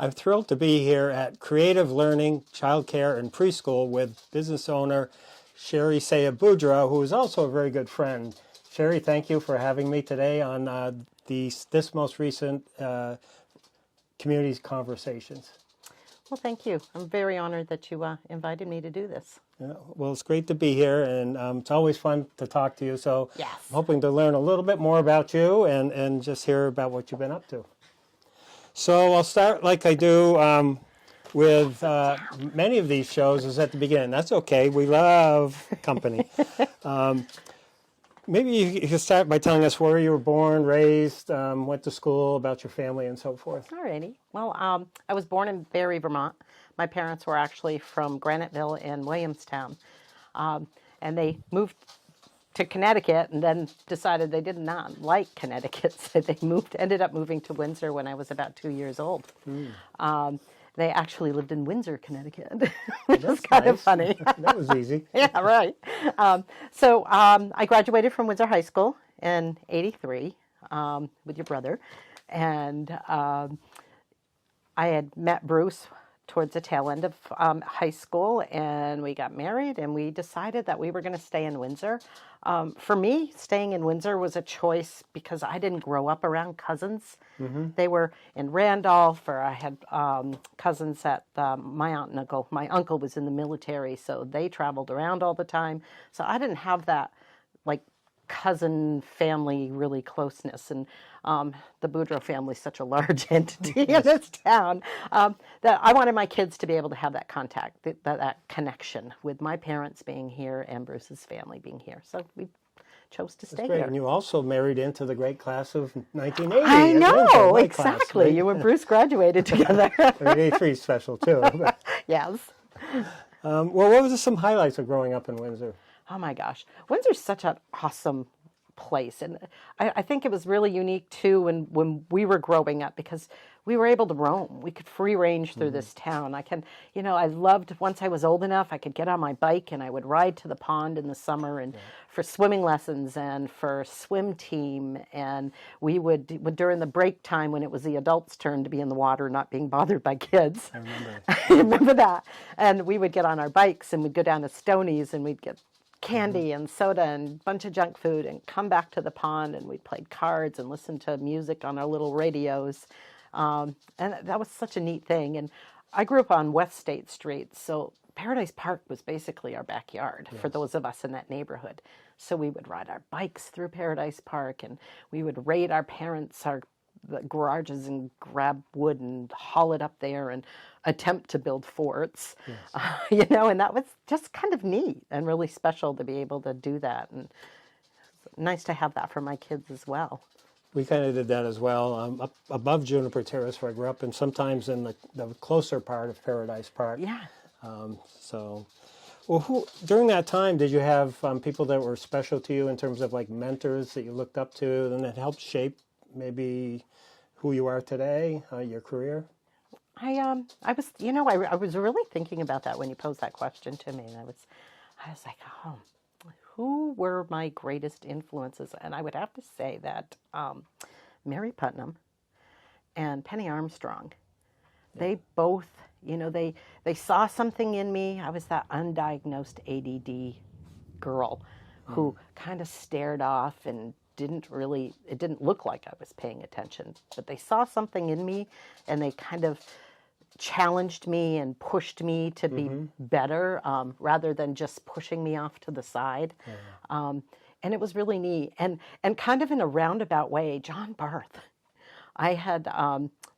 I'm thrilled to be here at Creative Learning, Childcare, and Preschool with business owner Sayah Boudro, who is also a very good friend. Sherry, thank you for having me today on this most recent Communities Conversations. Well, thank you. I'm very honored that you invited me to do this. Yeah, well, it's great to be here, and it's always fun to talk to you. So Yes. I'm hoping to learn a little bit more about you and just hear about what you've been up to. So I'll start like I do with many of these shows is at the beginning. That's okay. We love company. Maybe you can start by telling us where you were born, raised, went to school, about your family, and so forth. All righty. Well, I was born in Barrie, Vermont. My parents were actually from Graniteville and Williamstown. And they moved to Connecticut and then decided they did not like Connecticut. So they ended up moving to Windsor when I was about 2 years old. They actually lived in Windsor, Connecticut, which is kind of funny. That was easy. Yeah, right. So I graduated from Windsor High School in '83 with your brother. And I had met Bruce towards the tail end of high school, and we got married, and we decided that we were going to stay in Windsor. For me, staying in Windsor was a choice because I didn't grow up around cousins. Mm-hmm. They were in Randolph, or I had cousins at my aunt and uncle. My uncle was in the military, so they traveled around all the time. So I didn't have that, like, cousin family really closeness, and the Boudro family is such a large entity in this town that I wanted my kids to be able to have that contact, that connection with my parents being here and Bruce's family being here. So we chose to stay here. And you also married into the great class of 1980. I know, exactly. Class, right? You and Bruce graduated together. 83 special too. Yes. Well, what were some highlights of growing up in Windsor? Oh my gosh, Windsor's such an awesome place, and I think it was really unique too when we were growing up because we were able to roam. We could free range through this town. I loved, once I was old enough, I could get on my bike and I would ride to the pond in the summer and for swimming lessons and for swim team, and we would during the break time when it was the adults' turn to be in the water, not being bothered by kids. I remember. I remember that, and we would get on our bikes and we'd go down to Stoney's and we'd get candy and soda and a bunch of junk food and come back to the pond, and we played cards and listened to music on our little radios. And that was such a neat thing. And I grew up on West State Street, so Paradise Park was basically our backyard for those of us in that neighborhood. So we would ride our bikes through Paradise Park, and we would raid our parents' the garages and grab wood and haul it up there and attempt to build forts, and that was just kind of neat and really special to be able to do that, and it's nice to have that for my kids as well. We kind of did that as well, up above Juniper Terrace where I grew up, and sometimes in the closer part of Paradise Park. Yeah. During that time, did you have people that were special to you in terms of like mentors that you looked up to and that helped shape maybe who you are today, your career? I was really thinking about that when you posed that question to me, and I was like, who were my greatest influences? And I would have to say that Mary Putnam and Penny Armstrong, they both, they saw something in me. I was that undiagnosed ADD girl who kind of stared off and it didn't look like I was paying attention, but they saw something in me and they kind of challenged me and pushed me to be better rather than just pushing me off to the side. And it was really neat. And kind of in a roundabout way, John Barth, I had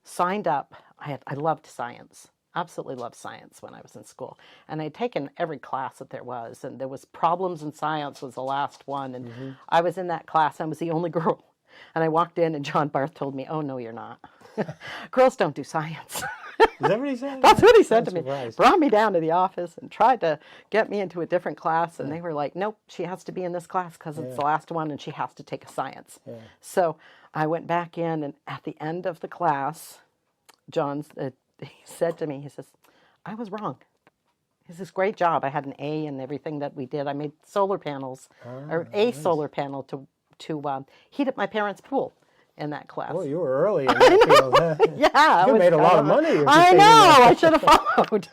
signed up. I loved science. Absolutely loved science when I was in school. And I'd taken every class that there was. And there was problems in science was the last one. And I was in that class. I was the only girl. And I walked in and John Barth told me, "Oh, no, you're not. Girls don't do science." Is that what he said? That's what he said to me. Surprised. Brought me down to the office and tried to get me into a different class. And they were like, "Nope, she has to be in this class because it's the last one and she has to take a science." Yeah. So I went back in, and at the end of the class, he said to me, he says, "I was wrong. He says, great job. I had an A in everything that we did. I made solar panels, or a solar panel to heat up my parents' pool. in that class. Oh, you were early in that field. Huh? Yeah. You made a lot of money. I know. I should have followed.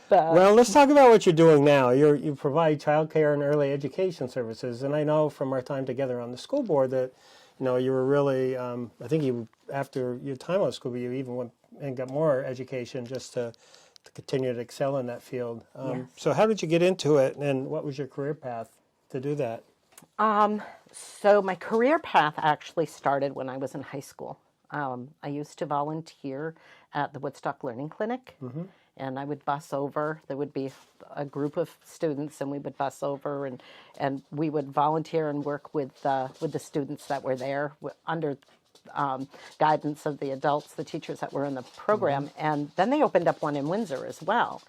Well, let's talk about what you're doing now. You provide childcare and early education services, and I know from our time together on the school board that, you were really, I think you, after your time on the school board, you even went and got more education just to continue to excel in that field. Yes. So how did you get into it, and what was your career path to do that? So my career path actually started when I was in high school. I used to volunteer at the Woodstock Learning Clinic, and I would bus over. There would be a group of students, and we would bus over, and we would volunteer and work with the students that were there under guidance of the adults, the teachers that were in the program. And then they opened up one in Windsor as well.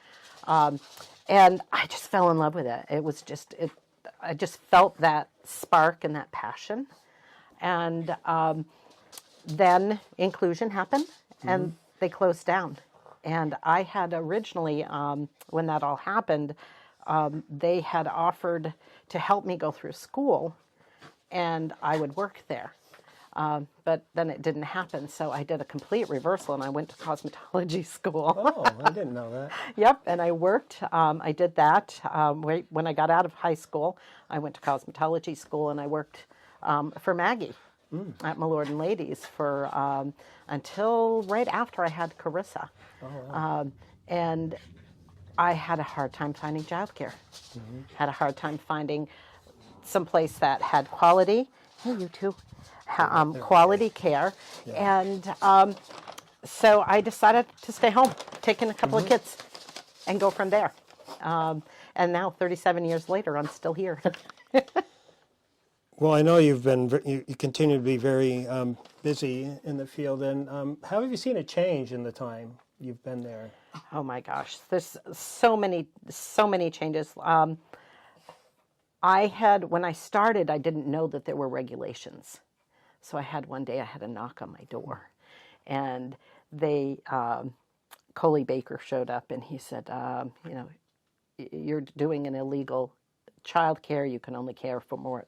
And I just fell in love with it. It was just, I just felt that spark and that passion. And then inclusion happened, and they closed down. And I had originally, when that all happened, they had offered to help me go through school, and I would work there. But then it didn't happen, so I did a complete reversal, and I went to cosmetology school. Oh, I didn't know that. Yep, and I worked. I did that. When I got out of high school, I went to cosmetology school, and I worked for Maggie at Millord and Ladies for until right after I had Carissa. Oh, wow. And I had a hard time finding childcare. Had a hard time finding someplace that had quality. Hey, you too. Quality care. Yeah. And so I decided to stay home, take in a couple of kids, and go from there. And now, 37 years later, I'm still here. Well, I know you continue to be very busy in the field, and how have you seen a change in the time you've been there? Oh my gosh, there's so many changes. When I started, I didn't know that there were regulations. So one day I had a knock on my door, and Coley Baker showed up, and he said, you're doing an illegal child care. You can only care for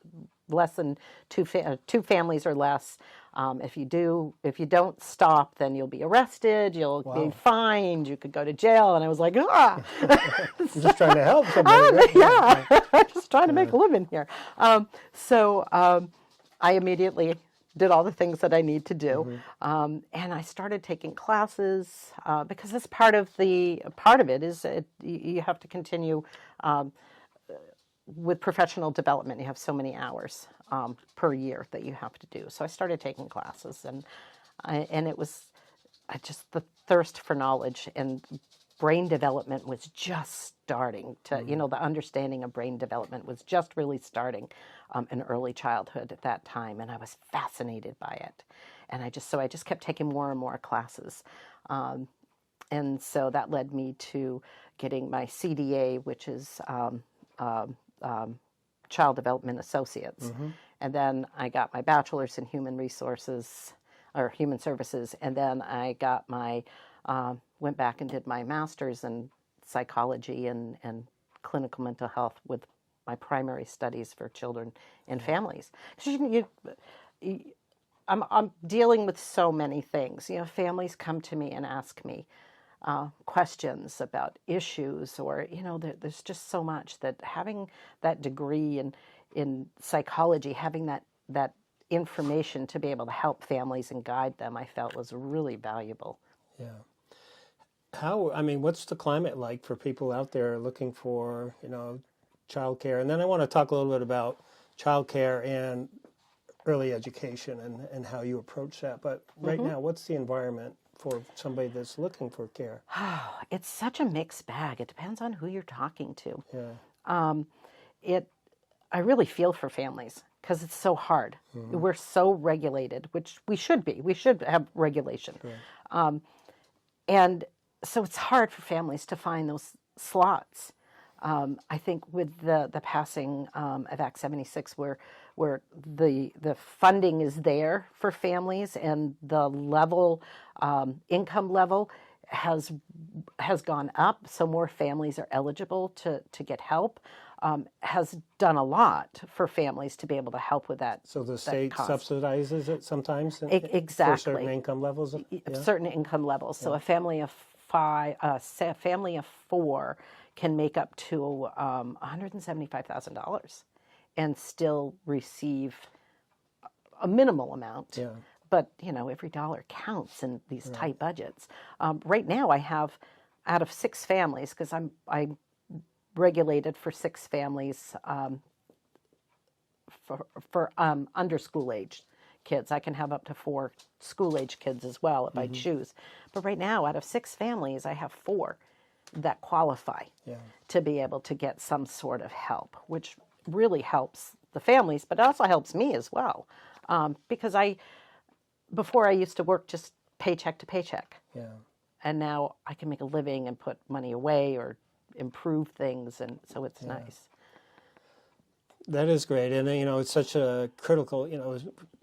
less than two families or less. If you don't stop, then you'll be arrested. You'll be fined. You could go to jail. And I was like, ah. You're just trying to help somebody. Right? Yeah, I'm just trying to make a living here. So I immediately did all the things that I need to do, and I started taking classes because that's part of it is you have to continue with professional development. You have so many hours per year that you have to do. So I started taking classes, and it was just the thirst for knowledge, and brain development was just starting to, the understanding of brain development was just really starting in early childhood at that time, and I was fascinated by it. And I just kept taking more and more classes. And so that led me to getting my CDA, which is Child Development Associates. And then I got my bachelor's in human resources, or human services, and then I got went back and did my master's in psychology and clinical mental health with my primary studies for children and families. I'm dealing with so many things. Families come to me and ask me questions about issues, or there's just so much that having that degree in psychology, having that information to be able to help families and guide them, I felt was really valuable. Yeah. What's the climate like for people out there looking for, childcare? And then I want to talk a little bit about childcare and early education and how you approach that. But right now, what's the environment for somebody that's looking for care? It's such a mixed bag. It depends on who you're talking to. Yeah. I really feel for families because it's so hard. We're so regulated, which we should be. We should have regulation. Right. And so it's hard for families to find those slots. I think with the passing of Act 76, where the funding is there for families, and the income level has gone up, so more families are eligible to get help. Has done a lot for families to be able to help with that. So the that state cost. subsidizes it sometimes Exactly. for certain income levels? Yeah. Certain income levels. So a family of five, say a family of four can make up to $175,000 and still receive a minimal amount. Yeah. But, every dollar counts in these tight budgets. Right now I have, out of 6 families, because I regulated for 6 families for under school age kids. I can have up to 4 school age kids as well if I choose. But right now, out of 6 families, I have 4 that qualify to be able to get some sort of help, which really helps the families, but it also helps me as well. Because before I used to work just paycheck to paycheck. Yeah. And now I can make a living and put money away or improve things, and so it's nice. That is great, and it's such a critical.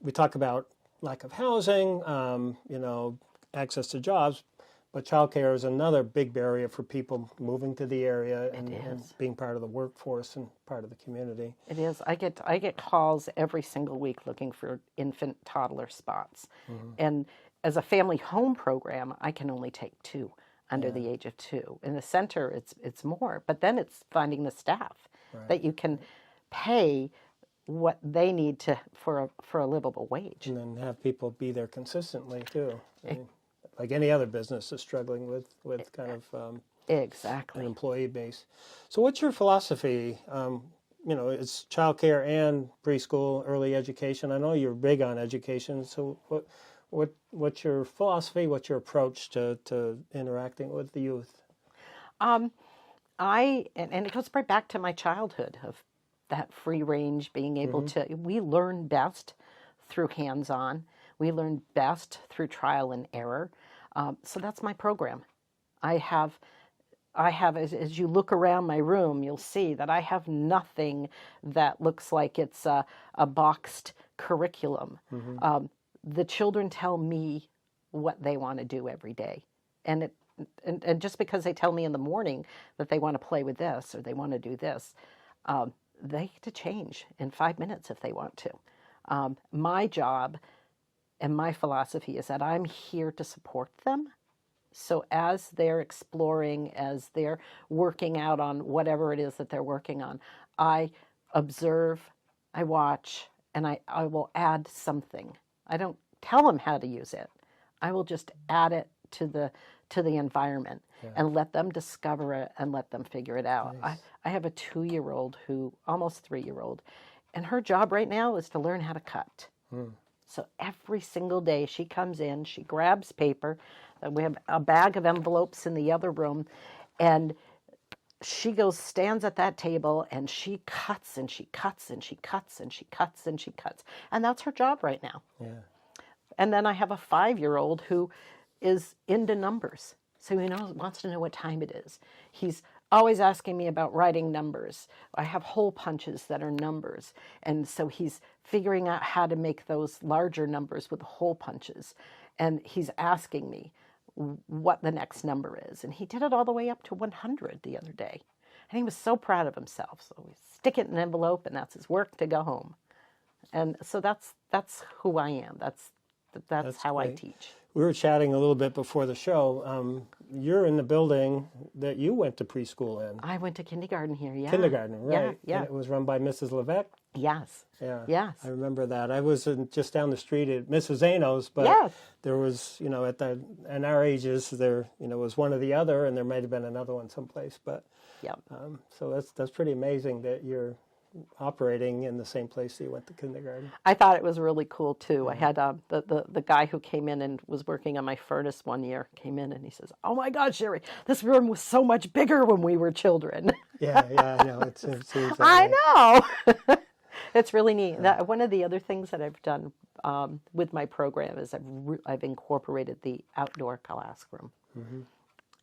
We talk about lack of housing, access to jobs, but childcare is another big barrier for people moving to the area and being part of the workforce and part of the community. It is. I get calls every single week looking for infant toddler spots, and as a family home program, I can only take 2 under the age of 2. In the center, it's more, but then it's finding the staff that you can pay what they need for a livable wage, and then have people be there consistently too. Like any other business is struggling with kind of exactly an employee base. So, what's your philosophy? It's childcare and preschool, early education. I know you're big on education. So, what's your philosophy? What's your approach to interacting with the youth? And it goes right back to my childhood of that free range, being able to. We learn best through hands-on. We learn best through trial and error. So that's my program. I have, as you look around my room, you'll see that I have nothing that looks like it's a boxed curriculum. The children tell me what they want to do every day. And just because they tell me in the morning that they want to play with this or they want to do this, they get to change in 5 minutes if they want to. My job and my philosophy is that I'm here to support them. So as they're exploring, as they're working out on whatever it is that they're working on, I observe, I watch, and I will add something. I don't tell them how to use it. I will just add it to the environment and let them discover it and let them figure it out. Nice. I have a 2-year-old almost 3-year-old, and her job right now is to learn how to cut. So every single day she comes in, she grabs paper. We have a bag of envelopes in the other room, and she stands at that table, and she cuts and she cuts and she cuts and she cuts and she cuts. And that's her job right now. Yeah. And then I have a 5-year-old who is into numbers. So he wants to know what time it is. He's always asking me about writing numbers. I have hole punches that are numbers. And so he's figuring out how to make those larger numbers with hole punches. And he's asking me what the next number is. And he did it all the way up to 100 the other day. And he was so proud of himself. So we stick it in an envelope, and that's his work to go home. And so that's who I am. That's how great. I teach. We were chatting a little bit before the show. You're in the building that you went to preschool in. I went to kindergarten here, yeah. Kindergarten, right. Yeah. And it was run by Mrs. Levesque? Yes. Yeah. Yes. I remember that. I was just down the street at Mrs. Zano's, but there was, at our ages, there, was one or the other, and there might have been another one someplace. But so that's pretty amazing that you're operating in the same place that you went to kindergarten. I thought it was really cool too. I had the guy who came in and was working on my furnace one year came in and he says, "Oh my God, Sherry, this room was so much bigger when we were children." Yeah, I know. It seems that I way. know. It's really neat. One of the other things that I've done with my program is I've incorporated the outdoor classroom,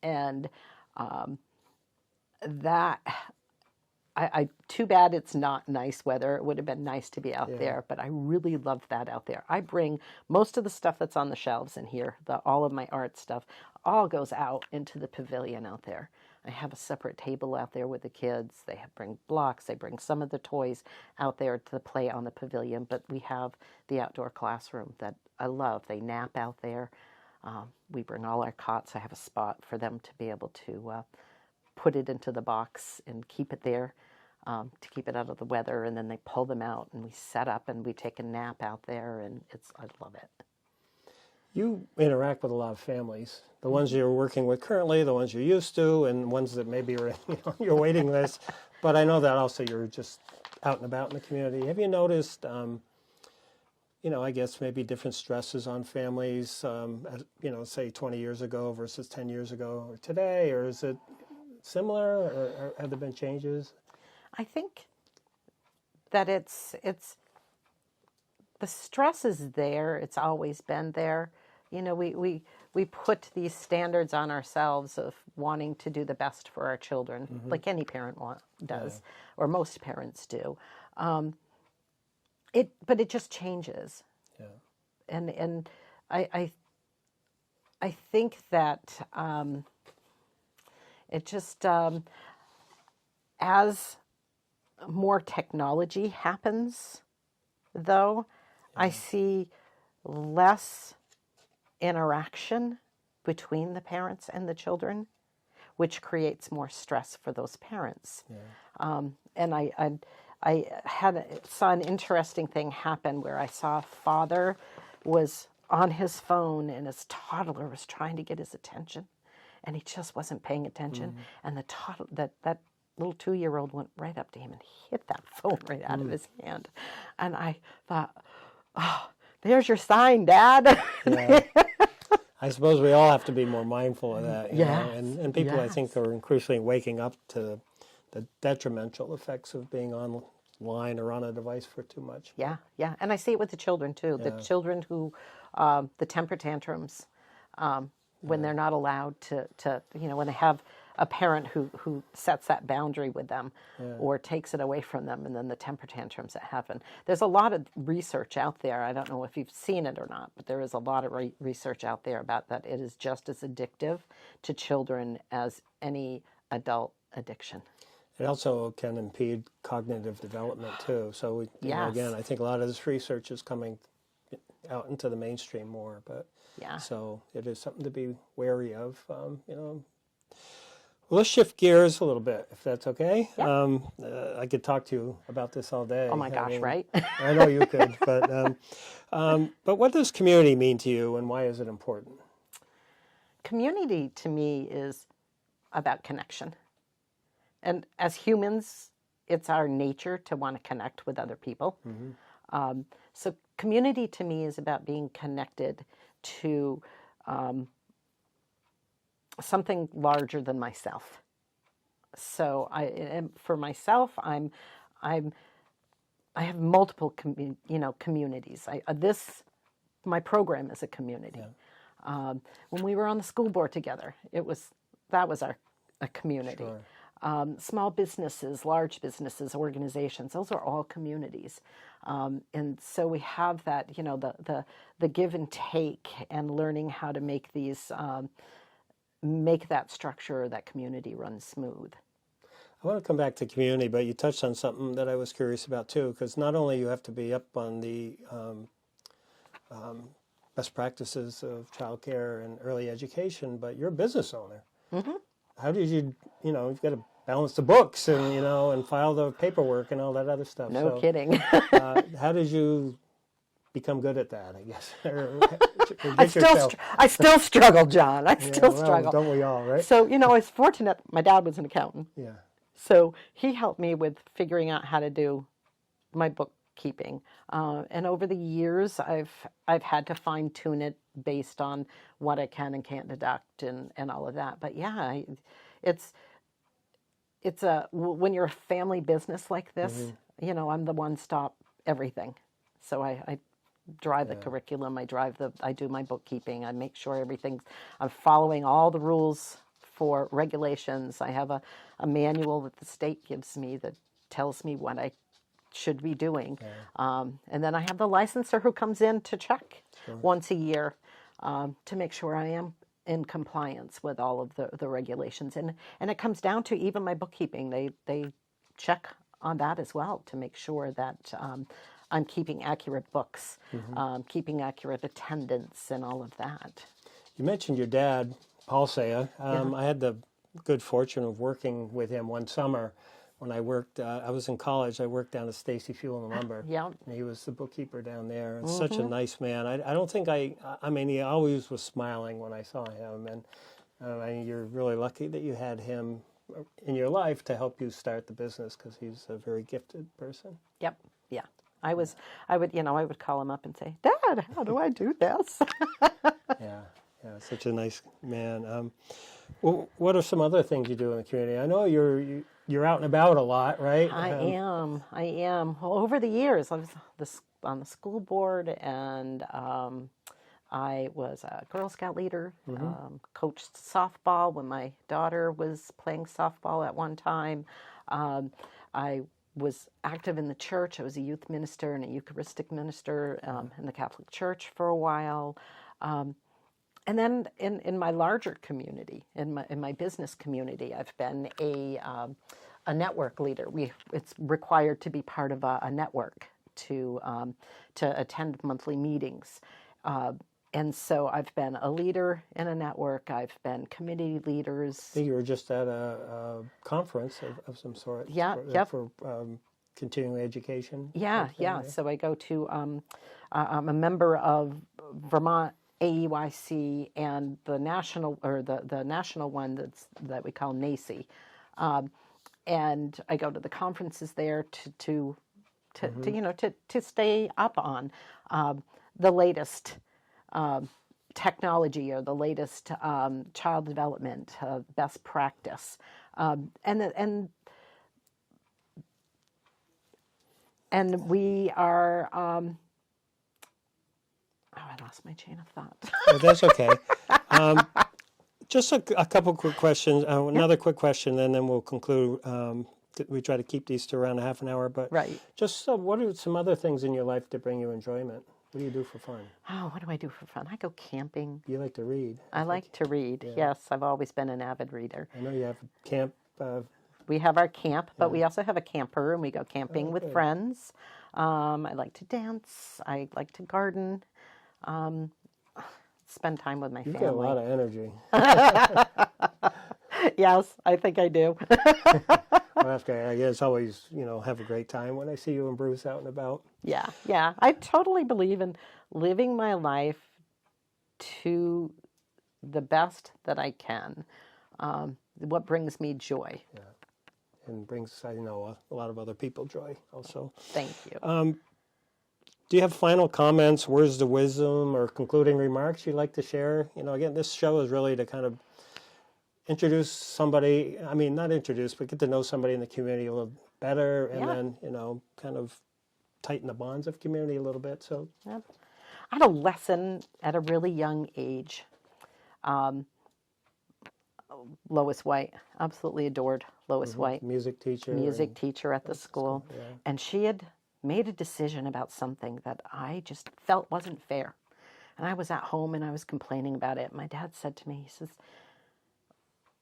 and that. Too bad it's not nice weather. It would have been nice to be out there, but I really love that out there. I bring most of the stuff that's on the shelves in here, all of my art stuff, all goes out into the pavilion out there. I have a separate table out there with the kids. They bring blocks. They bring some of the toys out there to play on the pavilion. But we have the outdoor classroom that I love. They nap out there. We bring all our cots. I have a spot for them to be able to put it into the box and keep it there to keep it out of the weather. And then they pull them out and we set up and we take a nap out there. And I love it. You interact with a lot of families, the ones you're working with currently, the ones you're used to, and ones that maybe are on your waiting list. But I know that also you're just out and about in the community. Have you noticed, I guess maybe different stresses on families, say 20 years ago versus 10 years ago or today? Or is it similar, or have there been changes? I think that it's the stress is there. It's always been there. We put these standards on ourselves of wanting to do the best for our children, like any parent does, or most parents do. But it just changes. Yeah. And I think that it just as more technology happens, though, I see less interaction between the parents and the children, which creates more stress for those parents. Yeah. And I saw an interesting thing happen where I saw a father was on his phone and his toddler was trying to get his attention, and he just wasn't paying attention. And the that little 2-year-old went right up to him and hit that phone right out of his hand. And I thought, oh, there's your sign, Dad. Yeah. I suppose we all have to be more mindful of that. You Yes. know? And people, I think, are increasingly waking up to the detrimental effects of being online or on a device for too much. Yeah. And I see it with the children, too. The children who, the temper tantrums, when they're not allowed to, when they have a parent who sets that boundary with them or takes it away from them, and then the temper tantrums that happen. There's a lot of research out there. I don't know if you've seen it or not, but there is a lot of research out there about that. It is just as addictive to children as any adult addiction. It also can impede cognitive development, too. So, again, I think a lot of this research is coming out into the mainstream more. But so it is something to be wary of, Well, let's shift gears a little bit, if that's okay. Yeah. I could talk to you about this all day. Oh my gosh, right? I know you could, but what does community mean to you, and why is it important? Community to me is about connection. And as humans, it's our nature to want to connect with other people. So community to me is about being connected to something larger than myself. So for myself, I have multiple communities. My program is a community. Yeah. When we were on the school board together, that was a community. Sure. Small businesses, large businesses, organizations, those are all communities. And so we have that, the give and take and learning how to make these, make that structure, that community run smooth. I want to come back to community, but you touched on something that I was curious about too, because not only you have to be up on the best practices of childcare and early education, but you're a business owner. Mm-hmm. How did you've got to balance the books and, and file the paperwork and all that other stuff. No kidding. How did you become good at that, I guess? I still struggle, John. I still struggle. Don't we all, right? So, I was fortunate. My dad was an accountant. Yeah. So he helped me with figuring out how to do my bookkeeping. And over the years, I've had to fine tune it based on what I can and can't deduct and all of that. But yeah, it's when you're a family business like this, I'm the one-stop everything. So I drive the curriculum. I do my bookkeeping. I make sure I'm following all the rules for regulations. I have a manual that the state gives me that tells me what I should be doing. Yeah. And then I have the licensor who comes in to check once a year to make sure I am in compliance with all of the regulations. And it comes down to even my bookkeeping. They check on that as well to make sure that I'm keeping accurate books, keeping accurate attendance, and all of that. You mentioned your dad, Paul Sayah. I had the good fortune of working with him one summer when I worked. I was in college. I worked down at Stacy Fuel and Lumber. Yeah. And he was the bookkeeper down there. And such a nice man. I don't think I mean, he always was smiling when I saw him. And I mean, you're really lucky that you had him in your life to help you start the business, because he's a very gifted person. Yep. Yeah. I would call him up and say, "Dad, how do I do this?" Yeah. Such a nice man. Well, what are some other things you do in the community? I know you're out and about a lot, right? I am. Well, over the years, I was on the school board, and I was a Girl Scout leader, coached softball when my daughter was playing softball at one time. I was active in the church. I was a youth minister and a Eucharistic minister in the Catholic Church for a while. And then in my larger community, in my business community, I've been a network leader. It's required to be part of a network to attend monthly meetings. And so I've been a leader in a network. I've been committee leaders. I think you were just at a conference of some sort. Yeah, for continuing education. Yeah. So I go to, I'm a member of Vermont AEYC and the national one that we call NACY. And I go to the conferences there to stay up on the latest technology or the latest child development, best practice, and we are. I lost my chain of thought. Oh, that's okay. Just a couple quick questions. Another quick question, and then we'll conclude. We try to keep these to around a half an hour, but right. Just what are some other things in your life that bring you enjoyment? What do you do for fun? Oh, what do I do for fun? I go camping. You like to read. I like to read. Yeah. Yes, I've always been an avid reader. I know you have camp. We have our camp, but we also have a camper, and we go camping with friends. I like to dance. I like to garden. Spend time with my family. You get a lot of energy. Yes, I think I do. Well, I guess always, have a great time when I see you and Bruce out and about. Yeah. I totally believe in living my life to the best that I can. What brings me joy. Yeah. And brings, a lot of other people joy also. Thank you. Do you have final comments, words of wisdom, or concluding remarks you'd like to share? Again, this show is really to kind of introduce somebody, not introduce, but get to know somebody in the community a little better, and then, kind of tighten the bonds of community a little bit. So, I had a lesson at a really young age. Lois White, absolutely adored Lois White. Music teacher at the school. Yeah. And she had made a decision about something that I just felt wasn't fair. And I was at home and I was complaining about it. My dad said to me, he says,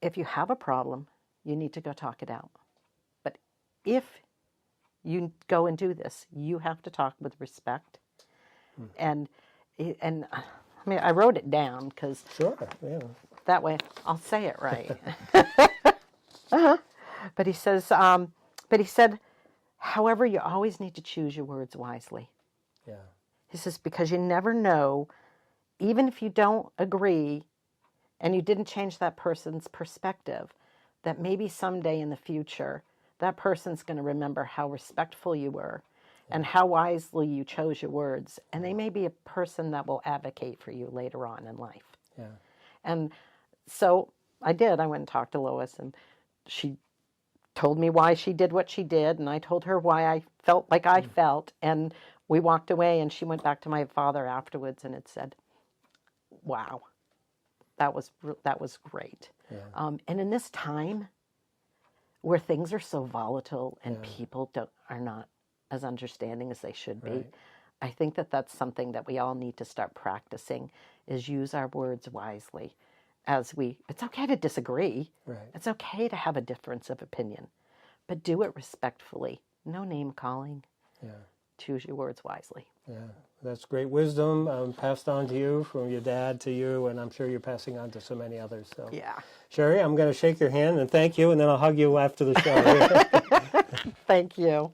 if you have a problem, you need to go talk it out. But if you go and do this, you have to talk with respect. And I wrote it down because that way I'll say it right. But he said, however, you always need to choose your words wisely. Yeah. He says, because you never know, even if you don't agree and you didn't change that person's perspective, that maybe someday in the future, that person's going to remember how respectful you were and how wisely you chose your words. And they may be a person that will advocate for you later on in life. Yeah. And so I did. I went and talked to Lois, and she told me why she did what she did, and I told her why I felt like I felt, and we walked away, and she went back to my father afterwards and had said, wow, that was great. Yeah. And in this time where things are so volatile and people are not as understanding as they should be, right. I think that that's something that we all need to start practicing, is use our words wisely. it's okay to disagree. Right. It's okay to have a difference of opinion, but do it respectfully. No name calling. Yeah. Choose your words wisely. Yeah. That's great wisdom passed on to you from your dad to you, and I'm sure you're passing on to so many others. So, Yeah. Sherry, I'm going to shake your hand and thank you, and then I'll hug you after the show. Thank you.